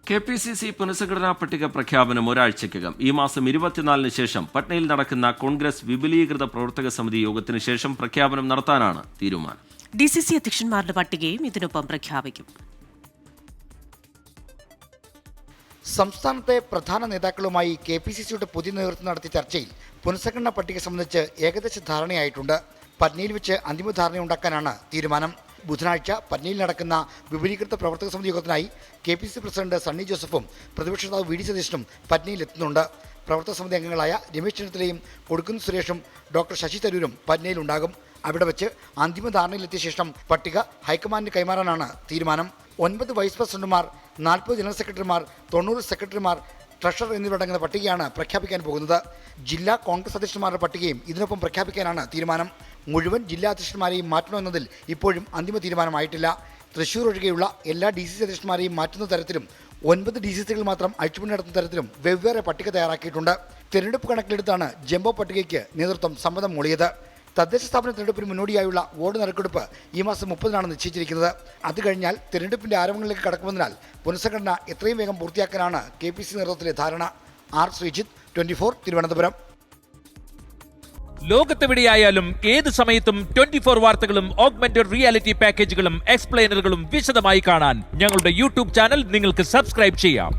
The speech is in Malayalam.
KPCC പുനഃസംഘടനാ പട്ടിക പ്രഖ്യാപനം ഒരാഴ്ചയ്ക്കകം. ഈ മാസം 24-ന് ശേഷം പട്നയിൽ നടക്കുന്ന കോൺഗ്രസ് വിപുലീകൃത പ്രവർത്തക സമിതി യോഗത്തിന് ശേഷം പ്രഖ്യാപനം നടത്താനാണ് തീരുമാനം. DCC അധ്യക്ഷന്മാരുടെ പട്ടികയും ഇതിനൊപ്പം പ്രഖ്യാപിക്കും. സംസ്ഥാനത്തെ പ്രധാന നേതാക്കളുമായി KPCCയുടെ പുതിയ നേതൃത്വം നടത്തിയ ചർച്ചയിൽ പുനഃസംഘടനാ പട്ടിക സംബന്ധിച്ച് ഏകദേശ ധാരണയായിട്ടുണ്ട്. പട്നയിൽ വെച്ച് അന്തിമ ധാരണയുണ്ടാക്കാനാണ് തീരുമാനം. ബുധനാഴ്ച പട്നയിൽ നടക്കുന്ന വിപുലീകൃത പ്രവർത്തക സമിതി യോഗത്തിനായി KPCC പ്രസിഡന്റ് സണ്ണി ജോസഫും പ്രതിപക്ഷ നേതാവ് VD സതീശനും പട്നയിൽ എത്തുന്നുണ്ട്. പ്രവർത്തക സമിതി അംഗങ്ങളായ രമേശ് ചെന്നിത്തലയും കൊടിക്കുന്നിൽ സുരേഷും ഡോക്ടർ ശശി തരൂരും പട്നയിലുണ്ടാകും. അവിടെ വെച്ച് അന്തിമ ധാരണയിലെത്തിയ ശേഷം പട്ടിക ഹൈക്കമാൻഡിന് കൈമാറാനാണ് തീരുമാനം. 9 വൈസ് പ്രസിഡന്റുമാർ, 40 ജനറൽ സെക്രട്ടറിമാർ, 90 സെക്രട്ടറിമാർ, ട്രഷറർ എന്നിവരടങ്ങുന്ന പട്ടികയാണ് പ്രഖ്യാപിക്കാൻ പോകുന്നത്. ജില്ലാ കോൺഗ്രസ് അധ്യക്ഷന്മാരുടെ പട്ടികയും ഇതിനൊപ്പം പ്രഖ്യാപിക്കാനാണ് തീരുമാനം. മുഴുവൻ ജില്ലാ അധ്യക്ഷന്മാരെയും മാറ്റണമെന്നതിൽ ഇപ്പോഴും അന്തിമ തീരുമാനമായിട്ടില്ല. തൃശൂർ ഒഴികെയുള്ള എല്ലാ DCC അധ്യക്ഷന്മാരെയും മാറ്റുന്ന തരത്തിലും 9 DCCകൾ മാത്രം അഴിച്ചുപണി നടത്തുന്ന തരത്തിലും വെവ്വേറെ പട്ടിക തയ്യാറാക്കിയിട്ടുണ്ട്. തെരഞ്ഞെടുപ്പ് കണക്കിലെടുത്താണ് ജംബോ പട്ടികയ്ക്ക് നേതൃത്വം സമ്മതം മൂളിയത്. തദ്ദേശ സ്ഥാപന തെരഞ്ഞെടുപ്പിന് മുന്നോടിയായുള്ള വാർഡ് നറുക്കെടുപ്പ് ഈ മാസം 30-നാണ് നിശ്ചയിച്ചിരിക്കുന്നത്. അത് കഴിഞ്ഞാൽ തെരഞ്ഞെടുപ്പിന്റെ ആരംഭങ്ങളിലേക്ക് കടക്കുമെന്നതിനാൽ പുനഃസംഘടന എത്രയും വേഗം പൂർത്തിയാക്കാനാണ് KPCC നേതൃത്വത്തിലെ ധാരണ. R. ശ്രീജിത്ത്, 24, തിരുവനന്തപുരം. ലോകത്തെവിടെയായാലും ഏത് സമയത്തും 24 വാർത്തകളും ഓഗ്മെന്റഡ് റിയാലിറ്റി പാക്കേജുകളും എക്സ്പ്ലെയിനറുകളും വിശദമായി കാണാൻ ഞങ്ങളുടെ YouTube ചാനൽ നിങ്ങൾക്ക് സബ്സ്ക്രൈബ് ചെയ്യാം.